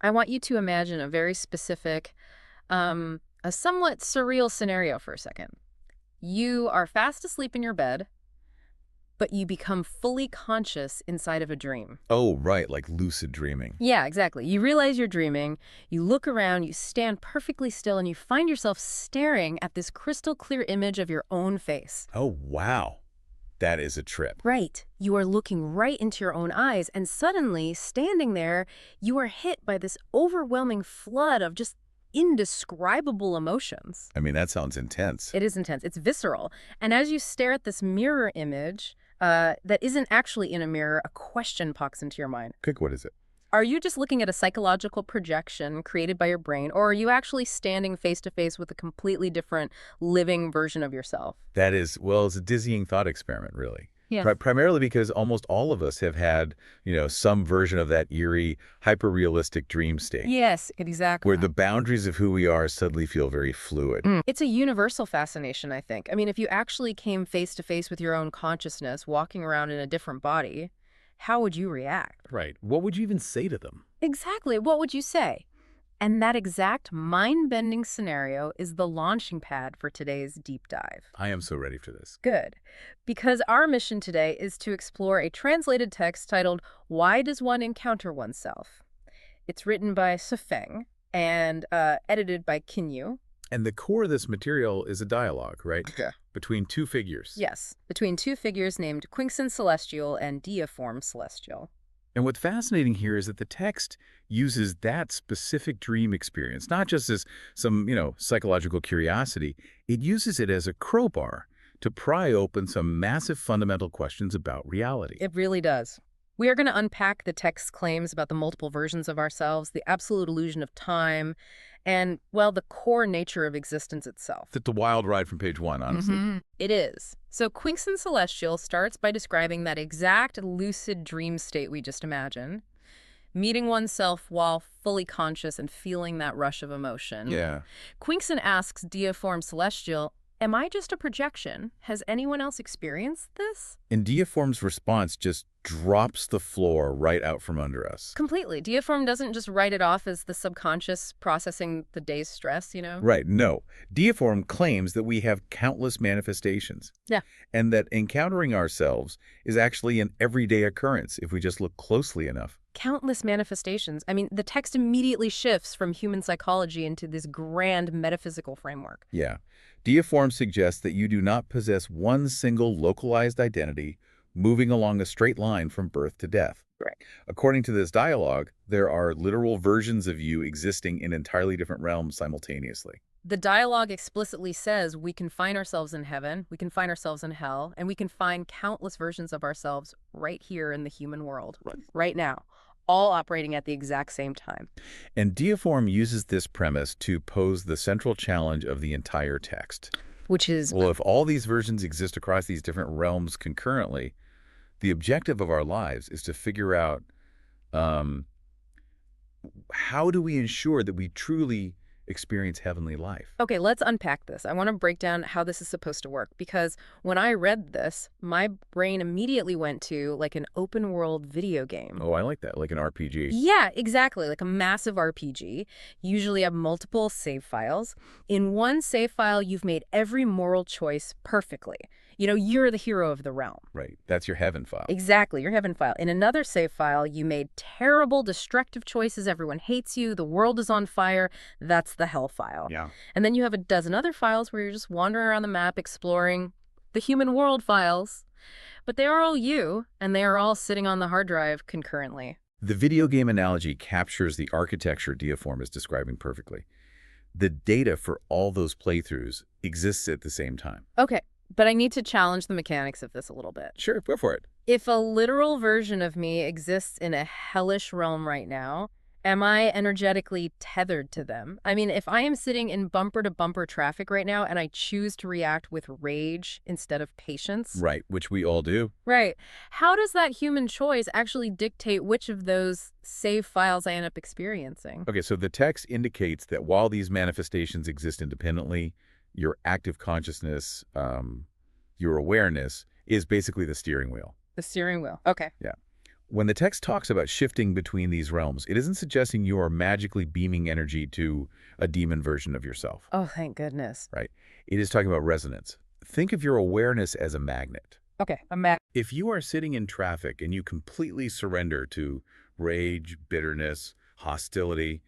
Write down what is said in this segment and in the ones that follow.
I want you to imagine a very specific, a somewhat surreal scenario for a second. You are fast asleep in your bed, but you become fully conscious inside of a dream. Oh, right, like lucid dreaming. Yeah, exactly. You realize you're dreaming, you look around, you stand perfectly still, and you find yourself staring at this crystal clear image of your own face. Oh, wow. That is a trip. Right. You are looking right into your own eyes, and suddenly, standing there, you are hit by this overwhelming flood of just indescribable emotions. I mean, that sounds intense. It is intense. It's visceral. And as you stare at this mirror image that isn't actually in a mirror, a question pops into your mind. Quick, what is it? Are you just looking at a psychological projection created by your brain, or are you actually standing face to face with a completely different living version of yourself? That is, well, it's a dizzying thought experiment, really. Yeah. Primarily because almost all of us have had, some version of that eerie, hyper-realistic dream state. Yes, exactly. Where the boundaries of who we are suddenly feel very fluid. It's a universal fascination, I think. I mean, if you actually came face to face with your own consciousness, walking around in a different body, how would you react? Right. What would you even say to them? Exactly. What would you say? And that exact mind-bending scenario is the launching pad for today's deep dive. I am so ready for this. Good. Because our mission today is to explore a translated text titled, Why Does One Encounter Oneself? It's written by Sufeng and edited by Kinyu. And the core of this material is a dialogue, right? Yeah. Between two figures. Yes, between two figures named Quinkson Celestial and Deiform Celestial. And what's fascinating here is that the text uses that specific dream experience, not just as some, psychological curiosity. It uses it as a crowbar to pry open some massive fundamental questions about reality. It really does. We are going to unpack the text's claims about the multiple versions of ourselves, the absolute illusion of time, and, well, the core nature of existence itself. It's a wild ride from page one, honestly. It is. So Quinkson Celestial starts by describing that exact lucid dream state we just imagined, meeting oneself while fully conscious and feeling that rush of emotion. Yeah. Quinkson asks Deiform Celestial, am I just a projection? Has anyone else experienced this? And Deiform's response just drops the floor right out from under us. Completely. Deiform doesn't just write it off as the subconscious processing the day's stress, Right, no. Deiform claims that we have countless manifestations. Yeah. And that encountering ourselves is actually an everyday occurrence if we just look closely enough. Countless manifestations. I mean, the text immediately shifts from human psychology into this grand metaphysical framework. Yeah. Deiform suggests that you do not possess one single localized identity moving along a straight line from birth to death. Right. According to this dialogue, there are literal versions of you existing in entirely different realms simultaneously. The dialogue explicitly says we can find ourselves in heaven, we can find ourselves in hell, and we can find countless versions of ourselves right here in the human world, right now, all operating at the exact same time. And Deiform uses this premise to pose the central challenge of the entire text. Which is, Well, if all these versions exist across these different realms concurrently, the objective of our lives is to figure out how do we ensure that we truly experience heavenly life? okay, let's unpack this. I want to break down how this is supposed to work, because when I read this, my brain immediately went to like an open world video game. Oh, I like that, like an RPG. Yeah, exactly. Like a massive RPG. You usually have multiple save files. In one save file, you've made every moral choice perfectly. You're the hero of the realm. Right, that's your heaven file. Exactly, your heaven file. In another save file, you made terrible, destructive choices. Everyone hates you. The world is on fire. That's the hell file. Yeah. And then you have a dozen other files where you're just wandering around the map exploring the human world files. But they are all you, and they are all sitting on the hard drive concurrently. The video game analogy captures the architecture Deiform is describing perfectly. The data for all those playthroughs exists at the same time. Okay, but I need to challenge the mechanics of this a little bit. Sure, go for it. If a literal version of me exists in a hellish realm right now, am I energetically tethered to them? I mean, if I am sitting in bumper-to-bumper traffic right now and I choose to react with rage instead of patience. Right, which we all do. Right. How does that human choice actually dictate which of those save files I end up experiencing? Okay, so the text indicates that while these manifestations exist independently, your active consciousness, your awareness, is basically the steering wheel. The steering wheel. Okay. Yeah. When the text talks about shifting between these realms, it isn't suggesting you are magically beaming energy to a demon version of yourself, Oh, thank goodness. right? It is talking about resonance. Think of your awareness as a magnet. Okay, I'm back. If you are sitting in traffic and you completely surrender to rage, bitterness, hostility,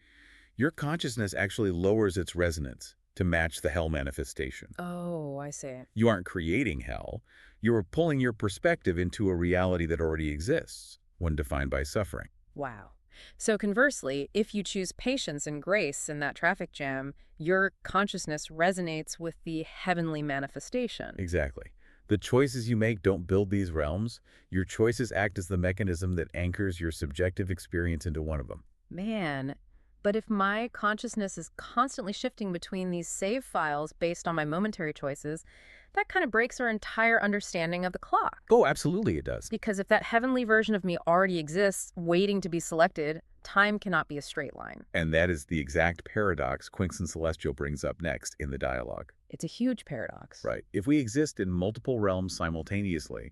your consciousness actually lowers its resonance to match the hell manifestation. Oh, I see. You aren't creating hell. You are pulling your perspective into a reality that already exists, one defined by suffering. Wow. So conversely, if you choose patience and grace in that traffic jam, your consciousness resonates with the heavenly manifestation. Exactly. The choices you make don't build these realms. Your choices act as the mechanism that anchors your subjective experience into one of them. Man, but if my consciousness is constantly shifting between these save files based on my momentary choices, that kind of breaks our entire understanding of the clock. Oh, absolutely it does. Because if that heavenly version of me already exists, waiting to be selected, time cannot be a straight line. And that is the exact paradox Quinkson Celestial brings up next in the dialogue. It's a huge paradox. Right. If we exist in multiple realms simultaneously,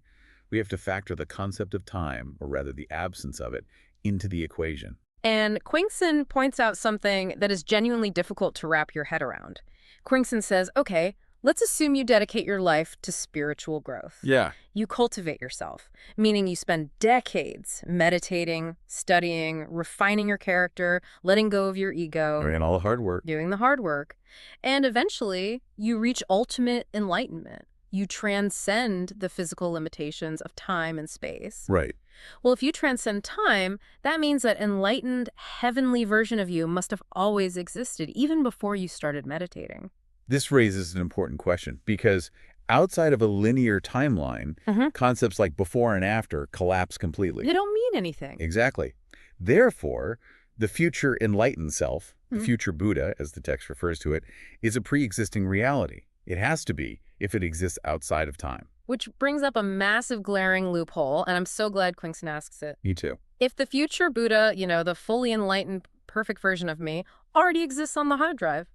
we have to factor the concept of time, or rather the absence of it, into the equation. And Quinkson points out something that is genuinely difficult to wrap your head around. Quinkson says, okay, let's assume you dedicate your life to spiritual growth. Yeah. You cultivate yourself, meaning you spend decades meditating, studying, refining your character, letting go of your ego, And all the hard work. doing the hard work. And eventually, you reach ultimate enlightenment. You transcend the physical limitations of time and space. Right. Well, if you transcend time, that means that enlightened, heavenly version of you must have always existed, even before you started meditating. This raises an important question because outside of a linear timeline, concepts like before and after collapse completely. They don't mean anything. Exactly. Therefore, the future enlightened self, the future Buddha, as the text refers to it, is a pre-existing reality. It has to be if it exists outside of time. Which brings up a massive glaring loophole, and I'm so glad Quinkson asks it. Me too. If the future Buddha, the fully enlightened, perfect version of me, already exists on the hard drive,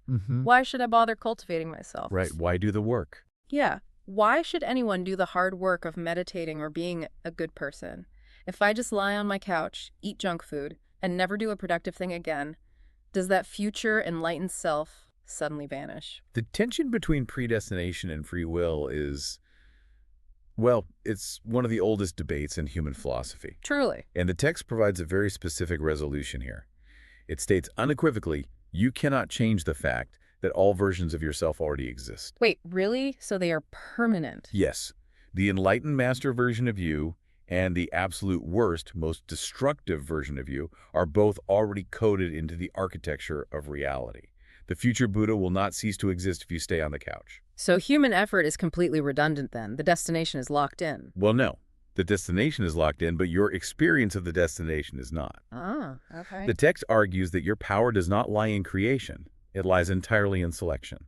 why should I bother cultivating myself? Right. Why do the work? Yeah. Why should anyone do the hard work of meditating or being a good person? If I just lie on my couch, eat junk food, and never do a productive thing again, does that future enlightened self suddenly vanish? The tension between predestination and free will is, well, it's one of the oldest debates in human philosophy. Truly. And the text provides a very specific resolution here. It states unequivocally, you cannot change the fact that all versions of yourself already exist. Wait, really? So they are permanent? Yes, the enlightened master version of you and the absolute worst, most destructive version of you are both already coded into the architecture of reality. The future Buddha will not cease to exist if you stay on the couch. So human effort is completely redundant then. The destination is locked in. Well, no. The destination is locked in, but your experience of the destination is not. Ah, okay. The text argues that your power does not lie in creation. It lies entirely in selection.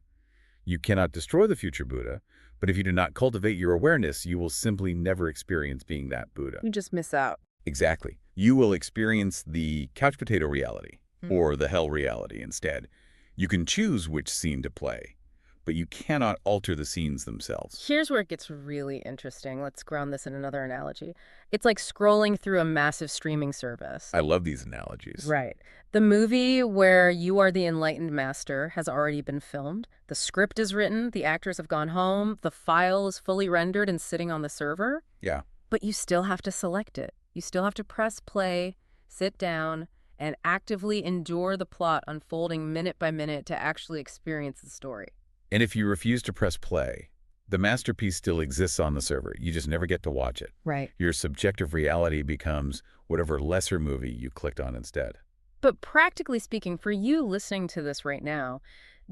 You cannot destroy the future Buddha, but if you do not cultivate your awareness, you will simply never experience being that Buddha. You just miss out. Exactly. You will experience the couch potato reality, or the hell reality instead. You can choose which scene to play, but you cannot alter the scenes themselves. Here's where it gets really interesting. Let's ground this in another analogy. It's like scrolling through a massive streaming service. I love these analogies. Right. The movie where you are the enlightened master has already been filmed. The script is written, the actors have gone home, the file is fully rendered and sitting on the server. Yeah. But you still have to select it. You still have to press play, sit down, and actively endure the plot unfolding minute by minute to actually experience the story. And if you refuse to press play, the masterpiece still exists on the server. You just never get to watch it. Right. Your subjective reality becomes whatever lesser movie you clicked on instead. But practically speaking, for you listening to this right now,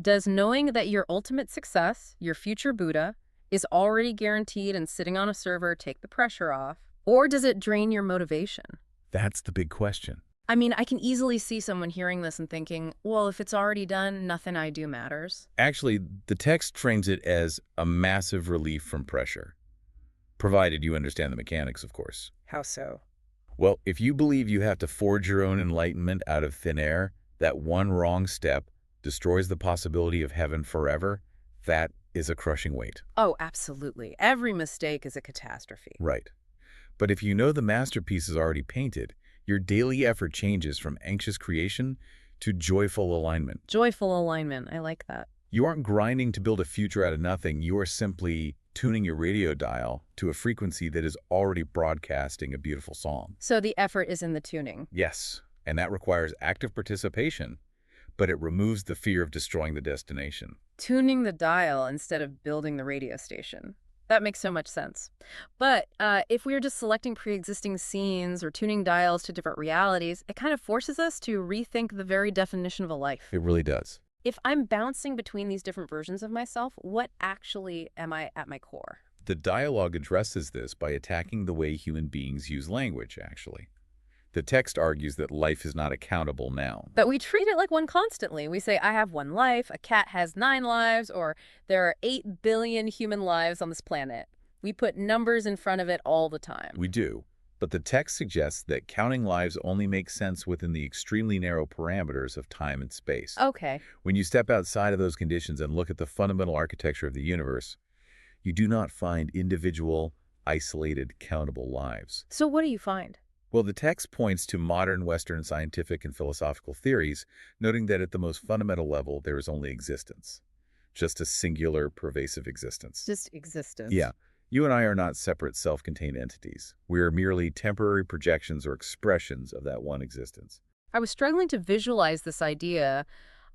does knowing that your ultimate success, your future Buddha, is already guaranteed and sitting on a server take the pressure off? Or does it drain your motivation? That's the big question. I mean, I can easily see someone hearing this and thinking, well, if it's already done, nothing I do matters. Actually, the text frames it as a massive relief from pressure. Provided you understand the mechanics, of course. How so? Well, if you believe you have to forge your own enlightenment out of thin air, that one wrong step destroys the possibility of heaven forever, that is a crushing weight. Oh, absolutely. Every mistake is a catastrophe. Right. But if you know the masterpiece is already painted, your daily effort changes from anxious creation to joyful alignment. Joyful alignment. I like that. You aren't grinding to build a future out of nothing. You are simply tuning your radio dial to a frequency that is already broadcasting a beautiful song. So the effort is in the tuning. Yes, and that requires active participation, but it removes the fear of destroying the destination. Tuning the dial instead of building the radio station. That makes so much sense. But if we are just selecting pre-existing scenes or tuning dials to different realities, it kind of forces us to rethink the very definition of a life. It really does. If I'm bouncing between these different versions of myself, what actually am I at my core? The dialogue addresses this by attacking the way human beings use language, actually. The text argues that life is not a countable noun. But we treat it like one constantly. We say, I have one life, a cat has 9 lives, or there are 8 billion human lives on this planet. We put numbers in front of it all the time. We do, but the text suggests that counting lives only makes sense within the extremely narrow parameters of time and space. Okay. When you step outside of those conditions and look at the fundamental architecture of the universe, you do not find individual, isolated, countable lives. So what do you find? Well, the text points to modern Western scientific and philosophical theories, noting that at the most fundamental level, there is only existence. Just a singular, pervasive existence. Just existence. Yeah. You and I are not separate, self-contained entities. We are merely temporary projections or expressions of that one existence. I was struggling to visualize this idea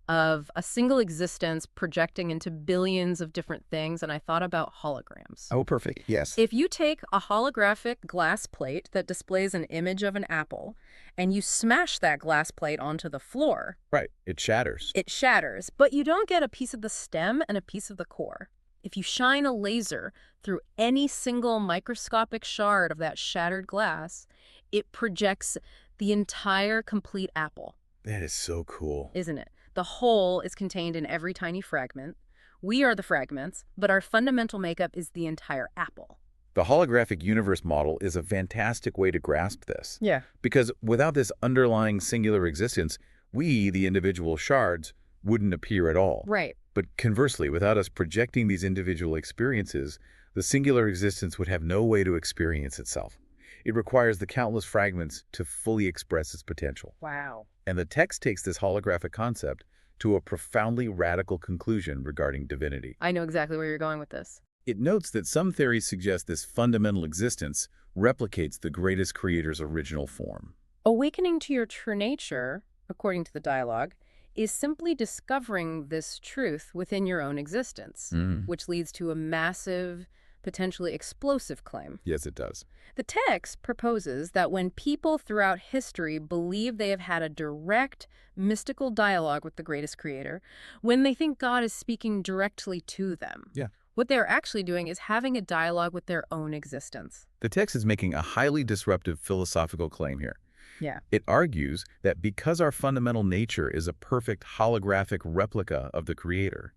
of a single existence projecting into billions of different things, and I thought about holograms. Oh, perfect. Yes. If you take a holographic glass plate that displays an image of an apple, and you smash that glass plate onto the floor, Right. It shatters. it shatters, but you don't get a piece of the stem and a piece of the core. If you shine a laser through any single microscopic shard of that shattered glass, it projects the entire complete apple. That is so cool. Isn't it? The whole is contained in every tiny fragment. We are the fragments, but our fundamental makeup is the entire apple. The holographic universe model is a fantastic way to grasp this. Yeah. Because without this underlying singular existence, we, the individual shards, wouldn't appear at all. Right. But conversely, without us projecting these individual experiences, the singular existence would have no way to experience itself. It requires the countless fragments to fully express its potential. Wow. And the text takes this holographic concept to a profoundly radical conclusion regarding divinity. I know exactly where you're going with this. It notes that some theories suggest this fundamental existence replicates the greatest creator's original form. Awakening to your true nature, according to the dialogue, is simply discovering this truth within your own existence, which leads to a massive, potentially explosive claim. Yes, it does. The text proposes that when people throughout history believe they have had a direct, mystical dialogue with the greatest creator, when they think God is speaking directly to them, Yeah. what they're actually doing is having a dialogue with their own existence. The text is making a highly disruptive philosophical claim here. Yeah. It argues that because our fundamental nature is a perfect holographic replica of the creator,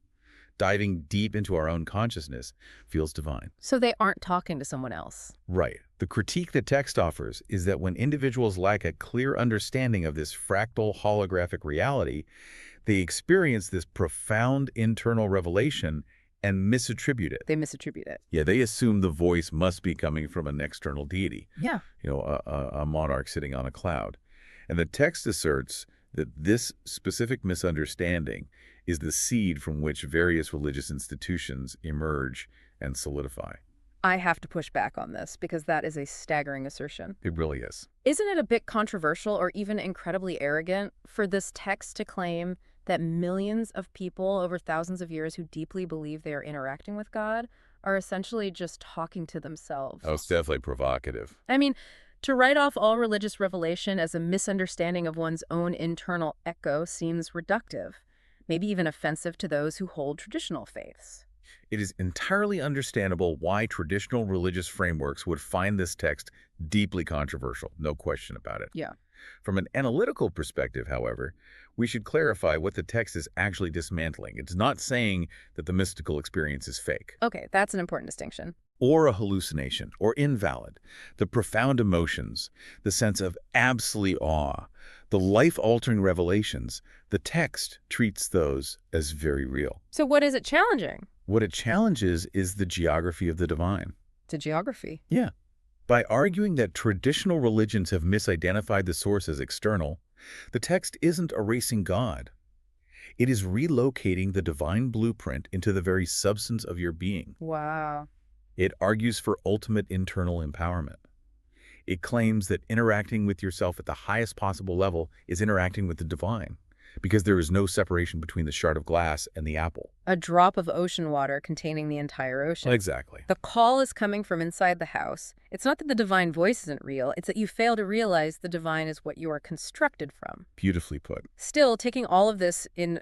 diving deep into our own consciousness feels divine. So they aren't talking to someone else. Right. The critique the text offers is that when individuals lack a clear understanding of this fractal holographic reality, they experience this profound internal revelation and misattribute it. They misattribute it. Yeah, they assume the voice must be coming from an external deity, Yeah. a monarch sitting on a cloud. And the text asserts that this specific misunderstanding is the seed from which various religious institutions emerge and solidify. I have to push back on this because that is a staggering assertion. It really is. Isn't it a bit controversial or even incredibly arrogant for this text to claim that millions of people over thousands of years who deeply believe they are interacting with God are essentially just talking to themselves? Oh, it's definitely provocative. I mean, to write off all religious revelation as a misunderstanding of one's own internal echo seems reductive, maybe even offensive to those who hold traditional faiths. It is entirely understandable why traditional religious frameworks would find this text deeply controversial, no question about it. Yeah. From an analytical perspective, however, we should clarify what the text is actually dismantling. It's not saying that the mystical experience is fake, Okay, that's an important distinction. or a hallucination, or invalid. The profound emotions, the sense of absolute awe, the life-altering revelations, the text treats those as very real. So what is it challenging? What it challenges is the geography of the divine. To geography. Yeah. By arguing that traditional religions have misidentified the source as external, the text isn't erasing God. It is relocating the divine blueprint into the very substance of your being. Wow. It argues for ultimate internal empowerment. It claims that interacting with yourself at the highest possible level is interacting with the divine, because there is no separation between the shard of glass and the apple. A drop of ocean water containing the entire ocean. Exactly. The call is coming from inside the house. It's not that the divine voice isn't real, it's that you fail to realize the divine is what you are constructed from. Beautifully put. Still, taking all of this in,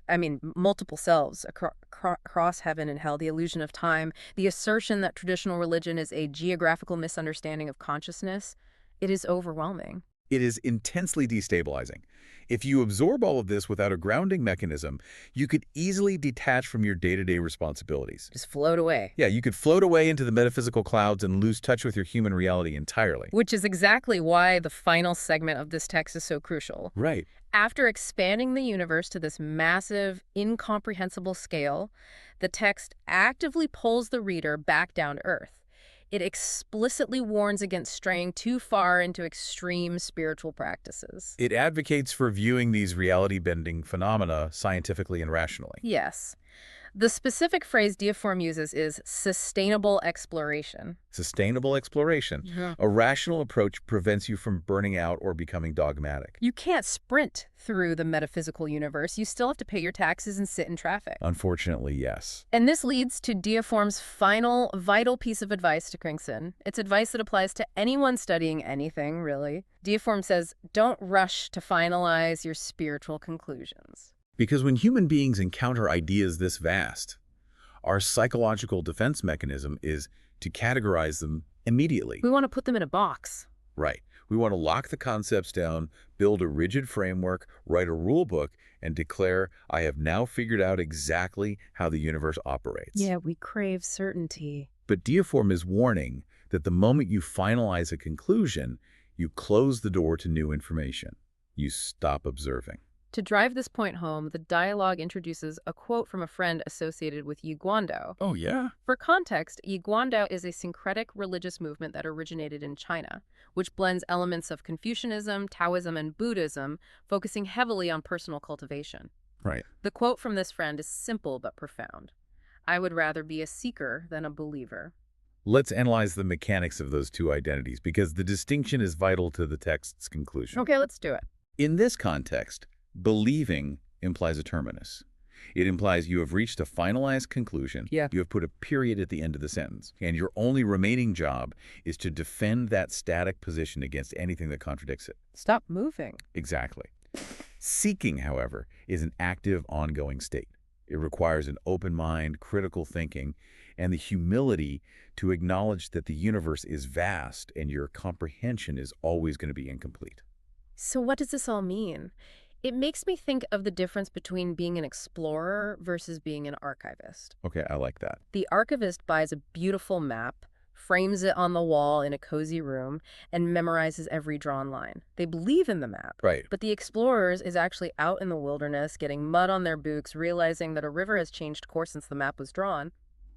multiple selves across heaven and hell, the illusion of time, the assertion that traditional religion is a geographical misunderstanding of consciousness, it is overwhelming. It is intensely destabilizing. If you absorb all of this without a grounding mechanism, you could easily detach from your day-to-day responsibilities. Just float away. Yeah, you could float away into the metaphysical clouds and lose touch with your human reality entirely. Which is exactly why the final segment of this text is so crucial. Right. After expanding the universe to this massive, incomprehensible scale, the text actively pulls the reader back down to earth. It explicitly warns against straying too far into extreme spiritual practices. It advocates for viewing these reality-bending phenomena scientifically and rationally. Yes. The specific phrase Diaform uses is sustainable exploration. Sustainable exploration. Yeah. A rational approach prevents you from burning out or becoming dogmatic. You can't sprint through the metaphysical universe. You still have to pay your taxes and sit in traffic. Unfortunately, yes. And this leads to Diaform's final vital piece of advice to Kringson. It's advice that applies to anyone studying anything, really. Diaform says, don't rush to finalize your spiritual conclusions. Because when human beings encounter ideas this vast, our psychological defense mechanism is to categorize them immediately. We want to put them in a box. Right. We want to lock the concepts down, build a rigid framework, write a rule book, and declare, I have now figured out exactly how the universe operates. Yeah, we crave certainty. But Diaform is warning that the moment you finalize a conclusion, you close the door to new information. You stop observing. To drive this point home, the dialogue introduces a quote from a friend associated with Yi Guandao. Oh, yeah? For context, Yi Guandao is a syncretic religious movement that originated in China, which blends elements of Confucianism, Taoism, and Buddhism, focusing heavily on personal cultivation. Right. The quote from this friend is simple but profound. I would rather be a seeker than a believer. Let's analyze the mechanics of those two identities, because the distinction is vital to the text's conclusion. Okay, let's do it. In this context, believing implies a terminus. It implies you have reached a finalized conclusion. Yeah. You have put a period at the end of the sentence. And your only remaining job is to defend that static position against anything that contradicts it. Stop moving. Exactly. Seeking, however, is an active, ongoing state. It requires an open mind, critical thinking, and the humility to acknowledge that the universe is vast and your comprehension is always going to be incomplete. So what does this all mean? It makes me think of the difference between being an explorer versus being an archivist. Okay, I like that. The archivist buys a beautiful map, frames it on the wall in a cozy room, and memorizes every drawn line. They believe in the map. Right. But the explorers is actually out in the wilderness, getting mud on their boots, realizing that a river has changed course since the map was drawn.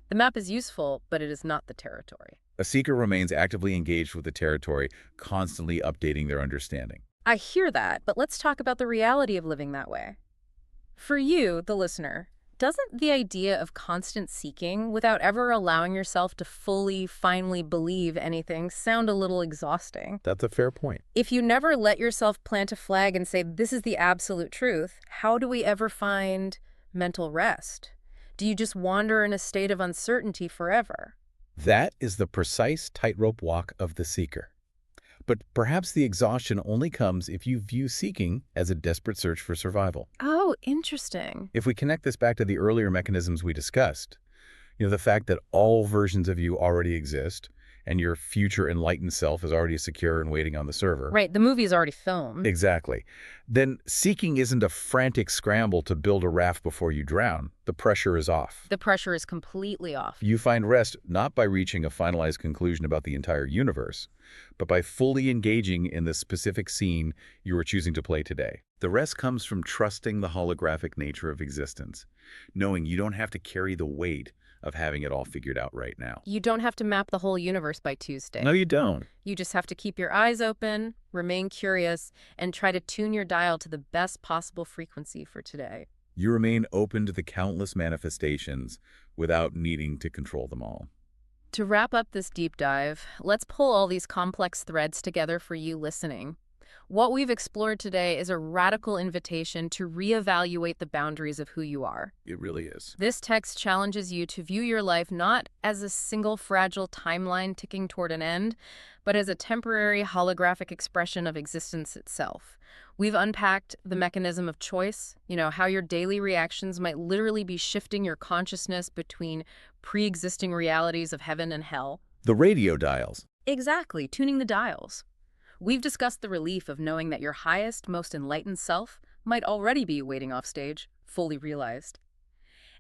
The map is useful, but it is not the territory. A seeker remains actively engaged with the territory, constantly updating their understanding. I hear that, but let's talk about the reality of living that way. For you, the listener, doesn't the idea of constant seeking without ever allowing yourself to finally believe anything sound a little exhausting? That's a fair point. If you never let yourself plant a flag and say, this is the absolute truth, how do we ever find mental rest? Do you just wander in a state of uncertainty forever? That is the precise tightrope walk of the seeker. But perhaps the exhaustion only comes if you view seeking as a desperate search for survival. Oh, interesting. If we connect this back to the earlier mechanisms we discussed, the fact that all versions of you already exist and your future enlightened self is already secure and waiting on the server. Right, the movie is already filmed. Exactly. Then seeking isn't a frantic scramble to build a raft before you drown. The pressure is off. The pressure is completely off. You find rest not by reaching a finalized conclusion about the entire universe, but by fully engaging in the specific scene you are choosing to play today. The rest comes from trusting the holographic nature of existence, knowing you don't have to carry the weight of having it all figured out right now. You don't have to map the whole universe by Tuesday. No, you don't. You just have to keep your eyes open, remain curious, and try to tune your dial to the best possible frequency for today. You remain open to the countless manifestations without needing to control them all. To wrap up this deep dive, let's pull all these complex threads together for you listening. What we've explored today is a radical invitation to reevaluate the boundaries of who you are. It really is. This text challenges you to view your life not as a single fragile timeline ticking toward an end, but as a temporary holographic expression of existence itself. We've unpacked the mechanism of choice, how your daily reactions might literally be shifting your consciousness between pre-existing realities of heaven and hell. The radio dials. Exactly, tuning the dials. We've discussed the relief of knowing that your highest, most enlightened self might already be waiting off stage, fully realized.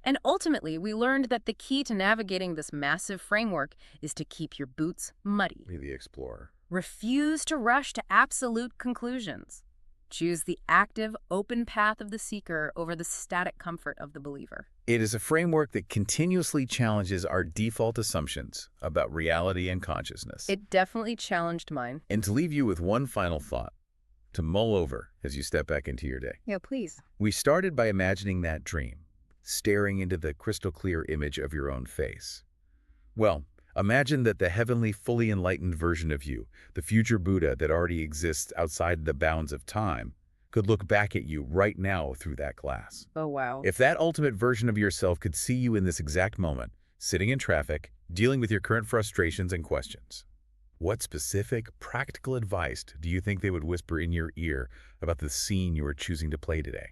And ultimately, we learned that the key to navigating this massive framework is to keep your boots muddy. Be the explorer. Refuse to rush to absolute conclusions. Choose the active, open path of the seeker over the static comfort of the believer. It is a framework that continuously challenges our default assumptions about reality and consciousness. It definitely challenged mine. And to leave you with one final thought, to mull over as you step back into your day. Yeah, please. We started by imagining that dream, staring into the crystal clear image of your own face. Well, imagine that the heavenly, fully enlightened version of you, the future Buddha that already exists outside the bounds of time, could look back at you right now through that glass. Oh, wow. If that ultimate version of yourself could see you in this exact moment, sitting in traffic, dealing with your current frustrations and questions, what specific, practical advice do you think they would whisper in your ear about the scene you are choosing to play today?